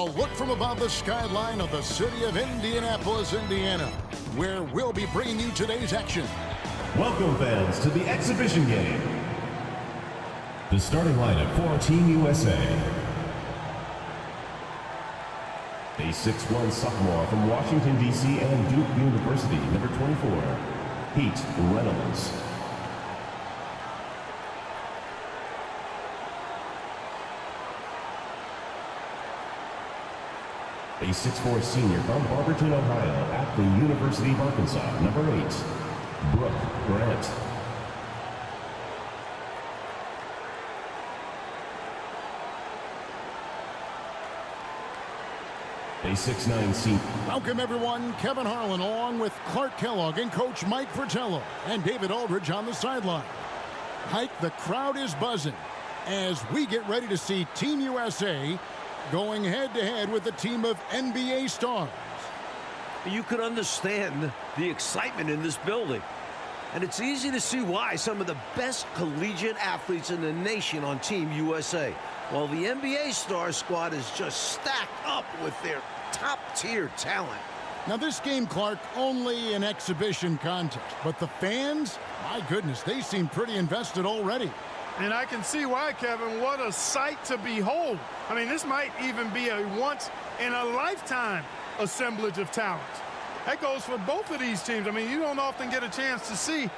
A look from above the skyline of the city of Indianapolis, Indiana, where we'll be bringing you today's action. Welcome, fans, to the exhibition game. The starting lineup for Team USA. A 6'1" sophomore from Washington, D.C. and Duke University, number 24, Pete Reynolds. A 6'4" senior from Barberton, Ohio, at the University of Arkansas, number 8, Brooke Grant. A 6'9" senior. Welcome, everyone. Kevin Harlan along with Clark Kellogg and Coach Mike Fratello and David Aldridge on the sideline. Mike, the crowd is buzzing as we get ready to see Team USA going head-to-head with a team of NBA stars. You could understand the excitement in this building. And it's easy to see why some of the best collegiate athletes in the nation on Team USA, while the NBA star squad is just stacked up with their top-tier talent. Now, this game, Clark, only an exhibition contest, but the fans, my goodness, they seem pretty invested already. And I can see why, Kevin. What a sight to behold. I mean, this might even be a once-in-a-lifetime assemblage of talent. That goes for both of these teams. I mean, you don't often get a chance to see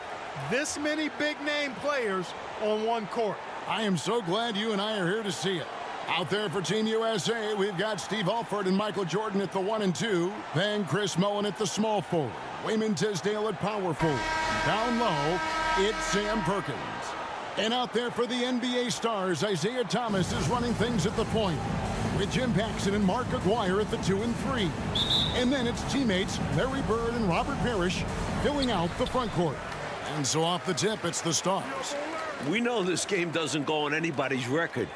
this many big-name players on one court. I am so glad you and I are here to see it. Out there for Team USA, we've got Steve Alford and Michael Jordan at the 1 and 2. Then Chris Mullin at the small forward. Wayman Tisdale at power forward. Down low, it's Sam Perkins. And out there for the NBA stars, Isaiah Thomas is running things at the point, with Jim Paxson and Mark Aguirre at the 2 and 3. And then it's teammates Larry Bird and Robert Parrish filling out the front court. And so off the tip, it's the stars. We know this game doesn't go on anybody's record,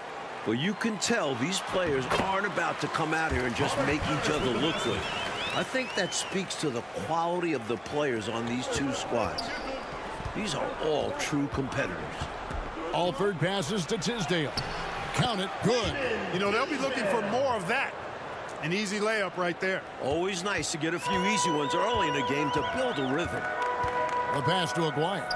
but you can tell these players aren't about to come out here and just make each other look good. I think that speaks to the quality of the players on these two squads. These are all true competitors. Alford passes to Tisdale. Count it, good. You know, they'll be looking for more of that. An easy layup right there. Always nice to get a few easy ones early in the game to build a rhythm. The pass to Aguirre.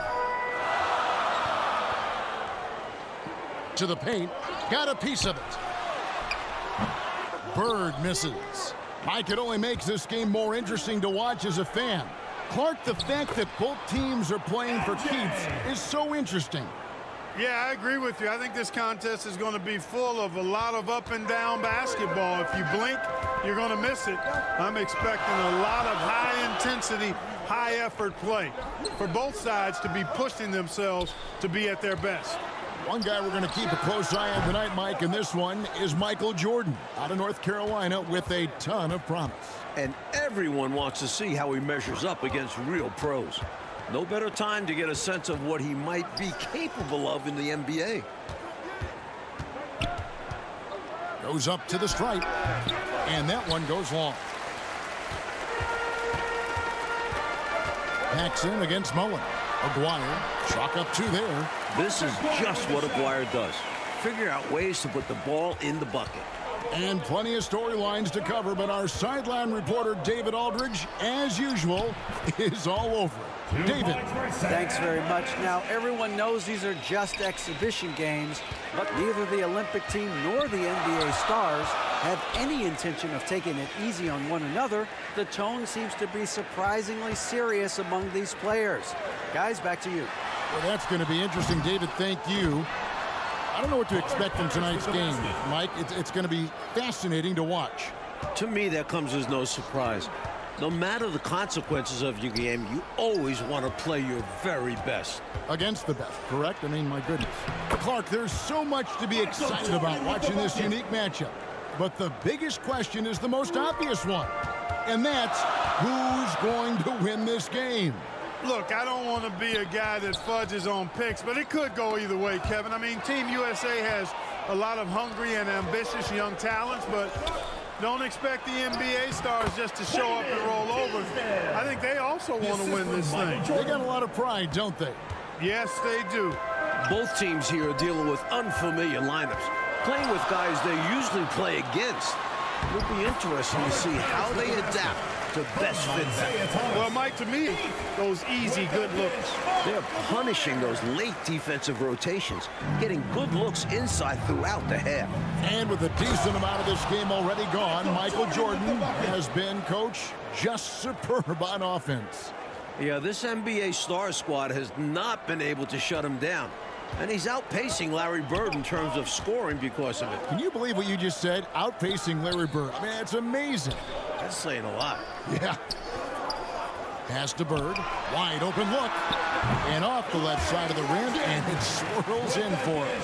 To the paint. Got a piece of it. Bird misses. Mike, it only makes this game more interesting to watch as a fan. Clark, the fact that both teams are playing for keeps is so interesting. Yeah, I agree with you. I think this contest is going to be full of a lot of up and down basketball. If you blink, you're going to miss it. I'm expecting a lot of high-intensity, high-effort play for both sides to be pushing themselves to be at their best. One guy we're going to keep a close eye on tonight, Mike, and this one is Michael Jordan out of North Carolina with a ton of promise. And everyone wants to see how he measures up against real pros. No better time to get a sense of what he might be capable of in the NBA. Goes up to the stripe, and that one goes long. Paxson against Mullin. Aguirre, chalk up 2 there. This is just what Aguirre does. Figure out ways to put the ball in the bucket. And plenty of storylines to cover, but our sideline reporter, David Aldridge, as usual, is all over it. David. Thanks very much. Now, everyone knows these are just exhibition games, but neither the Olympic team nor the NBA stars have any intention of taking it easy on one another. The tone seems to be surprisingly serious among these players. Guys, back to you. Well, that's going to be interesting, David. Thank you. I don't know what to expect from tonight's game, Mike. It's going to be fascinating to watch. To me, that comes as no surprise. No matter the consequences of your game, you always want to play your very best. Against the best, correct? I mean, my goodness. Clark, there's so much to be excited about watching this unique matchup. But the biggest question is the most obvious one. And that's who's going to win this game? Look, I don't want to be a guy that fudges on picks, but it could go either way, Kevin. I mean, Team USA has a lot of hungry and ambitious young talents, but don't expect the NBA stars just to show up and roll over. I think they also want to win this thing. They got a lot of pride, don't they? Yes, they do. Both teams here are dealing with unfamiliar lineups, playing with guys they usually play against. It'll be interesting to see how they adapt to best fit that. Well, Mike, to me, those easy good looks. They're punishing those late defensive rotations, getting good looks inside throughout the half. And with a decent amount of this game already gone, Michael Jordan has been, Coach, just superb on offense. Yeah, this NBA star squad has not been able to shut him down. And he's outpacing Larry Bird in terms of scoring because of it. Can you believe what you just said? Outpacing Larry Bird. I mean, it's amazing. That's saying a lot. Yeah. Pass to Bird. Wide open look. And off the left side of the rim, and it swirls in for him.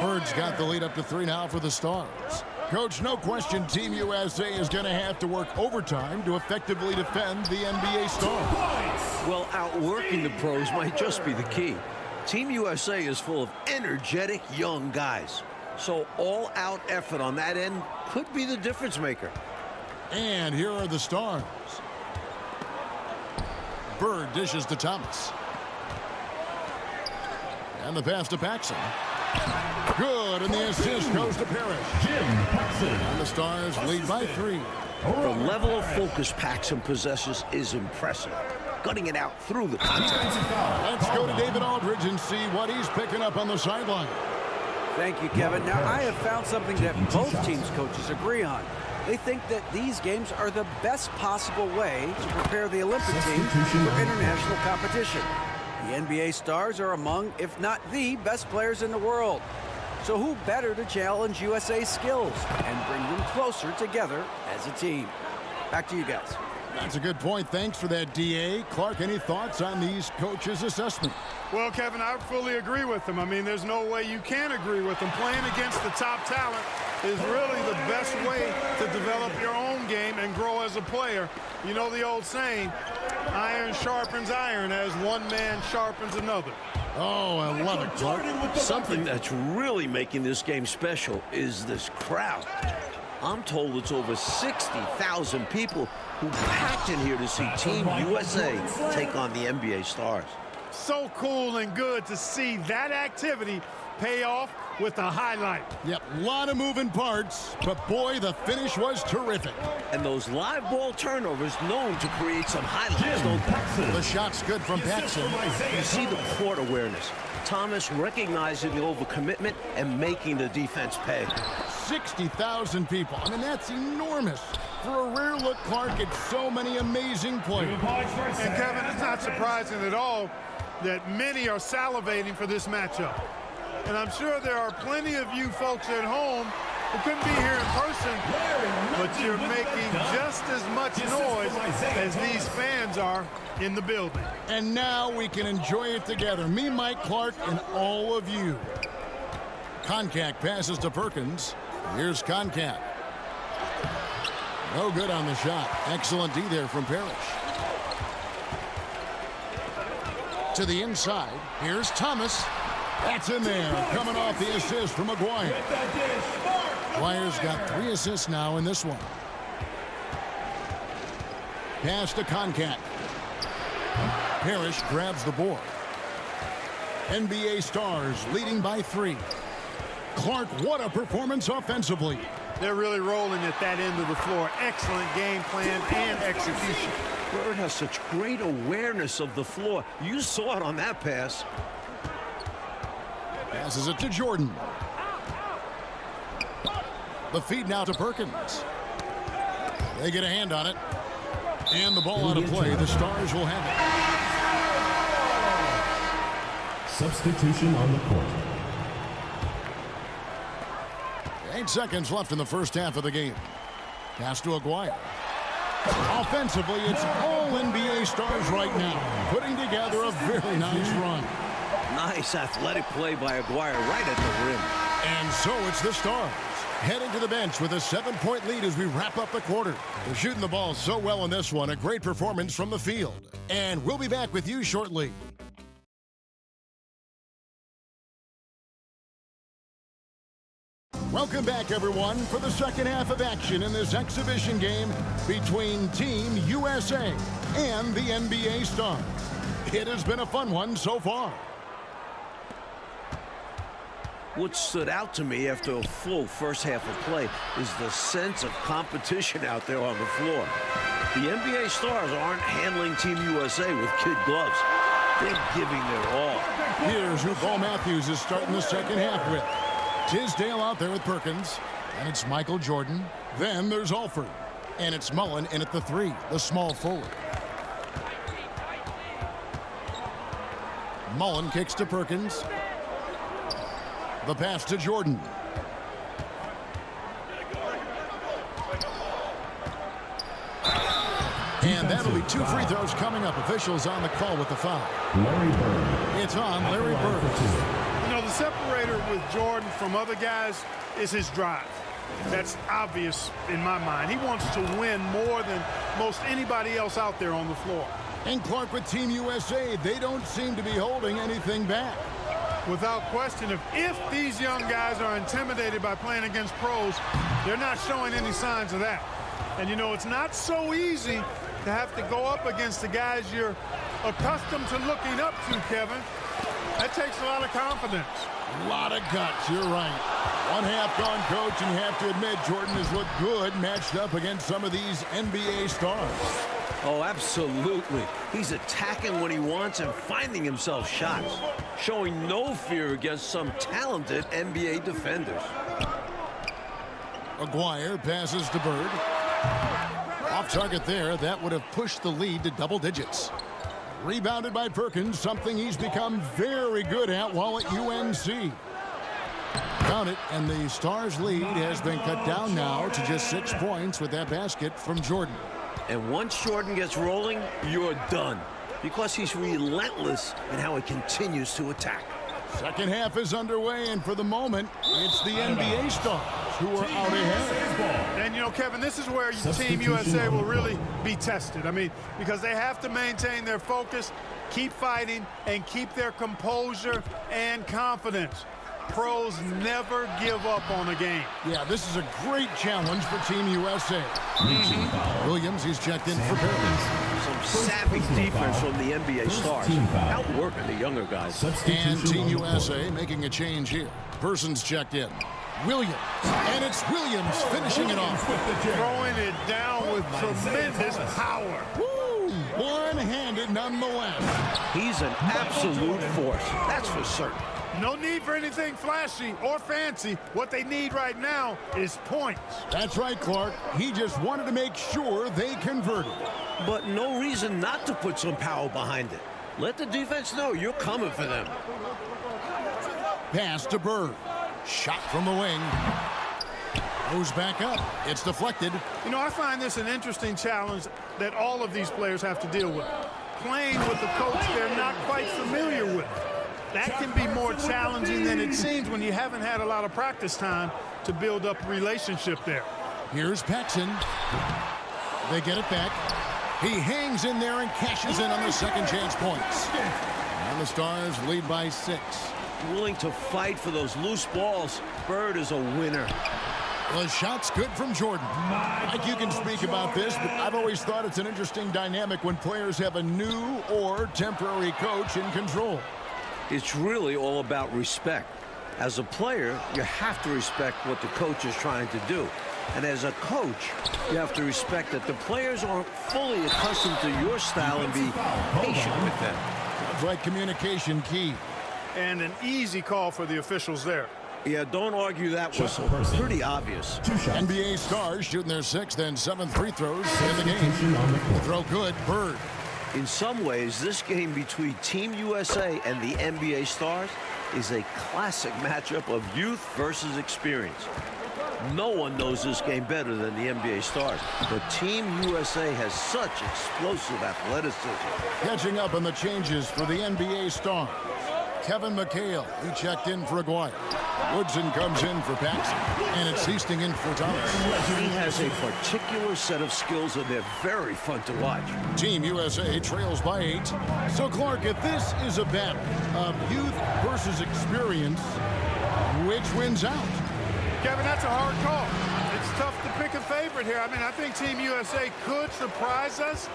Bird's got the lead up to 3 now for the Stars. Coach, no question Team USA is going to have to work overtime to effectively defend the NBA Stars. Well, outworking the pros might just be the key. Team USA is full of energetic young guys. So all-out effort on that end could be the difference maker. And here are the Stars. Bird dishes to Thomas. And the pass to Paxson. Good, and the assist goes to Parrish. And the Stars lead by 3. The level of focus Paxson possesses is impressive. Gutting it out through the contact. Let's go to David Aldridge and see what he's picking up on the sideline. Thank you, Kevin. Now, I have found something that both teams' coaches agree on. They think that these games are the best possible way to prepare the Olympic team for international competition. The NBA Stars are among, if not the best players in the world. So who better to challenge USA's skills and bring them closer together as a team? Back to you guys. That's a good point. Thanks for that, D.A. Clark, any thoughts on these coaches' assessment? Well, Kevin, I fully agree with them. I mean, there's no way you can agree with them. Playing against the top talent is really the best way to develop your own game and grow as a player. You know the old saying, iron sharpens iron as one man sharpens another. Oh, I love it, Clark. Something that's really making this game special is this crowd. I'm told it's over 60,000 people who packed in here to see Team USA take on the NBA Stars. So cool and good to see that activity pay off with a highlight. Yep, a lot of moving parts, but boy, the finish was terrific. And those live ball turnovers known to create some highlights, don't they? The shot's good from Paxson. You see the court awareness. Thomas recognizing the overcommitment and making the defense pay. 60,000 people. I mean, that's enormous. For a rare look, Clark, at so many amazing players. And Kevin, it's not surprising at all that many are salivating for this matchup. And I'm sure there are plenty of you folks at home who couldn't be here in person, but you're making just as much noise as these fans are in the building. And now we can enjoy it together. Me, Mike, Clark, and all of you. Concac passes to Perkins. Here's Concac. No good on the shot. Excellent D there from Parrish. To the inside. Here's Thomas. That's in there. Coming off the assist from McGuire. McGuire's got 3 assists now in this one. Pass to Concac. Parrish grabs the board. NBA Stars leading by 3. Clark, what a performance offensively. They're really rolling at that end of the floor. Excellent game plan and execution. Bird has such great awareness of the floor. You saw it on that pass. Passes it to Jordan. The feed now to Perkins. They get a hand on it. And the ball out of play. The Stars will have it. Substitution on the court. 8 seconds left in the first half of the game. Pass to Aguirre. Offensively, it's all NBA Stars right now, putting together a very nice run. Nice athletic play by Aguirre right at the rim. And so it's the Stars heading to the bench with a 7-point lead as we wrap up the quarter. They're shooting the ball so well in this one. A great performance from the field. And we'll be back with you shortly. Welcome back, everyone, for the second half of action in this exhibition game between Team USA and the NBA Stars. It has been a fun one so far. What stood out to me after a full first half of play is the sense of competition out there on the floor. The NBA stars aren't handling Team USA with kid gloves. They're giving their all. Here's who Bo Matthews is starting the second half with. Tisdale out there with Perkins. And it's Michael Jordan. Then there's Alford. And it's Mullen in at the 3, the small forward. Mullen kicks to Perkins. The pass to Jordan. And that'll be 2 free throws coming up. Officials on the call with the foul. Larry Bird. It's on Larry Bird. You know, the separator with Jordan from other guys is his drive. That's obvious in my mind. He wants to win more than most anybody else out there on the floor. And Clark with Team USA, they don't seem to be holding anything back. Without question, if these young guys are intimidated by playing against pros, they're not showing any signs of that. And, you know, it's not so easy to have to go up against the guys you're accustomed to looking up to, Kevin. That takes a lot of confidence. A lot of guts, you're right. One half gone, Coach, and you have to admit Jordan has looked good matched up against some of these NBA stars. Oh, absolutely. He's attacking when he wants and finding himself shots, showing no fear against some talented NBA defenders. Aguirre passes to Bird. Off target there, that would have pushed the lead to double digits. Rebounded by Perkins, something he's become very good at while at UNC. Count it, and the Stars' lead has been cut down now to just 6 points with that basket from Jordan. And once Jordan gets rolling, you're done, because he's relentless in how he continues to attack. Second half is underway, and for the moment, it's the NBA stars who are out ahead. And, you know, Kevin, this is where Team USA will really be tested. I mean, because they have to maintain their focus, keep fighting, and keep their composure and confidence. Pros never give up on a game. Yeah, this is a great challenge for Team USA. Williams, he's checked in for Perkins. Some savvy defense from the NBA stars, outworking the younger guys. And Team USA making a change here. Person's checked in. Williams, and it's Williams finishing it off. Throwing it down with tremendous power. Woo! One-handed nonetheless. He's an absolute force, that's for certain. No need for anything flashy or fancy. What they need right now is points. That's right, Clark. He just wanted to make sure they converted. But no reason not to put some power behind it. Let the defense know you're coming for them. Pass to Bird. Shot from the wing. Goes back up. It's deflected. You know, I find this an interesting challenge that all of these players have to deal with. Playing with a coach they're not quite familiar with. That can be more challenging than it seems when you haven't had a lot of practice time to build up a relationship there. Here's Paxson. They get it back. He hangs in there and cashes in on the second chance points. And the Stars lead by 6. Willing to fight for those loose balls. Bird is a winner. The shot's good from Jordan. Mike, you can speak about this, but I've always thought it's an interesting dynamic when players have a new or temporary coach in control. It's really all about respect. As a player, you have to respect what the coach is trying to do. And as a coach, you have to respect that the players aren't fully accustomed to your style and be patient with them. Sounds like communication key. And an easy call for the officials there. Yeah, don't argue that whistle. Pretty obvious. NBA stars shooting their 6th and 7th free throws in the game. The throw good, Bird. In some ways, this game between Team USA and the NBA stars is a classic matchup of youth versus experience. No one knows this game better than the NBA stars, but Team USA has such explosive athleticism. Catching up on the changes for the NBA stars. Kevin McHale, he checked in for Aguirre. Woodson comes in for Paxson, and it's Hastings in for Thomas. He has a particular set of skills, and they're very fun to watch. Team USA trails by 8. So, Clark, if this is a battle of youth versus experience, which wins out? Kevin, that's a hard call. It's tough to pick a favorite here. I mean, I think Team USA could surprise us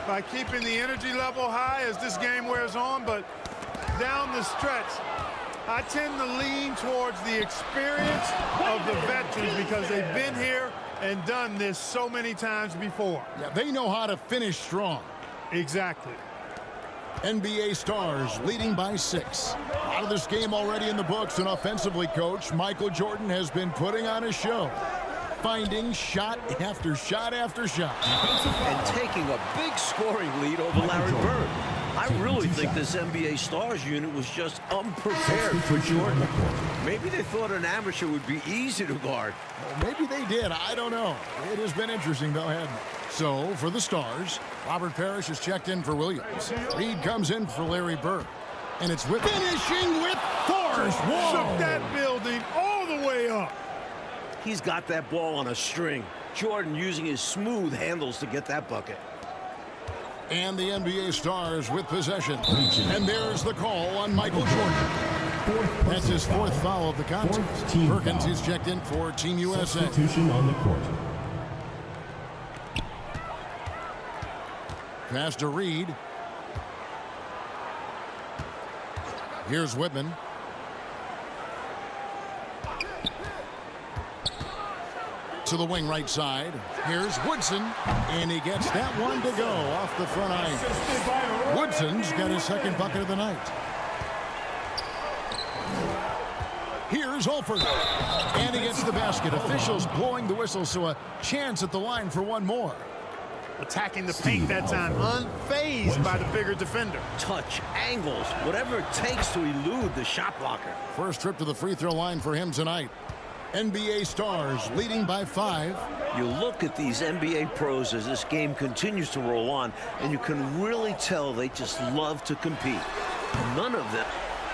by keeping the energy level high as this game wears on, but down the stretch, I tend to lean towards the experience of the veterans because they've been here and done this so many times before. Yeah, they know how to finish strong. Exactly. NBA Stars leading by 6. Out of this game already in the books, and offensively, coach Michael Jordan has been putting on a show, finding shot after shot after shot. And taking a big scoring lead over Larry Bird. I really think this NBA Stars unit was just unprepared for Jordan. Maybe they thought an amateur would be easy to guard. Well, maybe they did. I don't know. It has been interesting, though, hasn't it? So, for the Stars, Robert Parrish is checked in for Williams. Reed comes in for Larry Bird. And it's with finishing with force. Whoa. Shook that building all the way up. He's got that ball on a string. Jordan using his smooth handles to get that bucket. And the NBA Stars with possession. And there's the call on Michael Jordan. That's his 4th foul of the contest. Perkins is checked in for Team USA. Substitution on the court. Pass to Reed. Here's Whitman. To the wing right side. Here's Woodson. And he gets that one to go off the front iron. Woodson's got his 2nd bucket of the night. Here's Alford. And he gets the basket. Officials blowing the whistle, so a chance at the line for one more. Attacking the paint that time, unfazed by the bigger defender. Touch, angles, whatever it takes to elude the shot blocker. First trip to the free throw line for him tonight. NBA Stars leading by 5. You look at these NBA pros as this game continues to roll on, and you can really tell they just love to compete. None of them.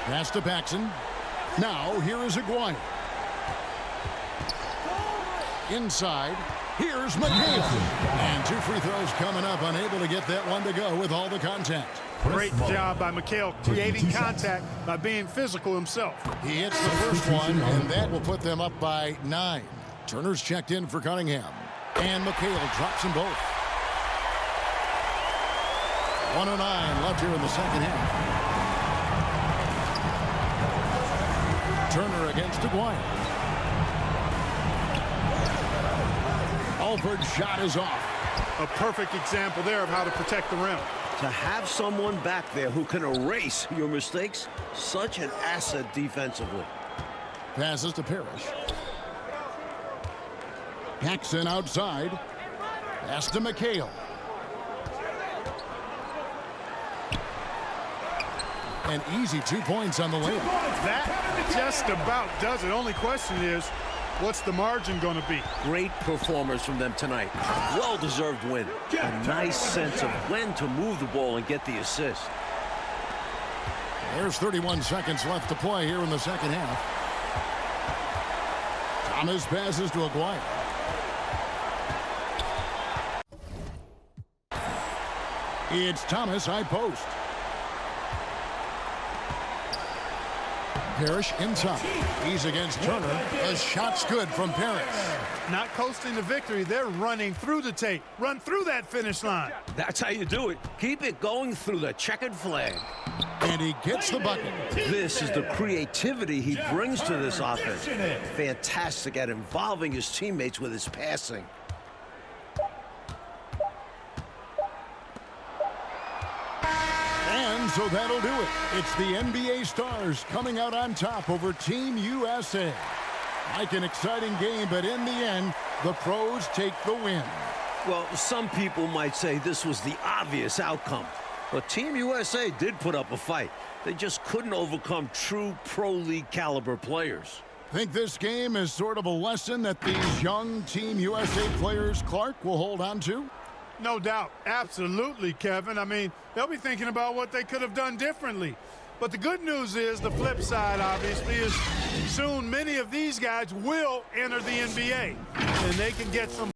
Pass to Paxson. Now, here is Aguirre. Inside. Here's McHale. And 2 free throws coming up, unable to get that one to go with all the contact. Great job by McHale creating contact by being physical himself. He hits the first one, and that will put them up by 9. Turner's checked in for Cunningham. And McHale drops them both. 1:09 left here in the second half. Turner against Aguirre. Alford's shot is off. A perfect example there of how to protect the rim. To have someone back there who can erase your mistakes, such an asset defensively. Passes to Parrish. Paxson outside. Pass to McHale. An easy 2 points on the layup. That just about does it. Only question is, what's the margin going to be? Great performance from them tonight. Well-deserved win. A nice sense of when to move the ball and get the assist. There's 31 seconds left to play here in the second half. Thomas passes to Aguirre. It's Thomas, high post. Parrish inside. He's against Turner. The shot's good from Parrish. Not coasting to victory. They're running through the tape. Run through that finish line. That's how you do it. Keep it going through the checkered flag. And he gets the bucket. This is the creativity he brings to this offense. Fantastic at involving his teammates with his passing. And so that'll do it. It's the NBA Stars coming out on top over Team USA. Like an exciting game, but in the end, the pros take the win. Well, some people might say this was the obvious outcome. But Team USA did put up a fight. They just couldn't overcome true Pro League caliber players. Think this game is sort of a lesson that these young Team USA players, Clark, will hold on to? No doubt. Absolutely, Kevin. I mean, they'll be thinking about what they could have done differently. But the good news is, the flip side, obviously, is soon many of these guys will enter the NBA. And they can get some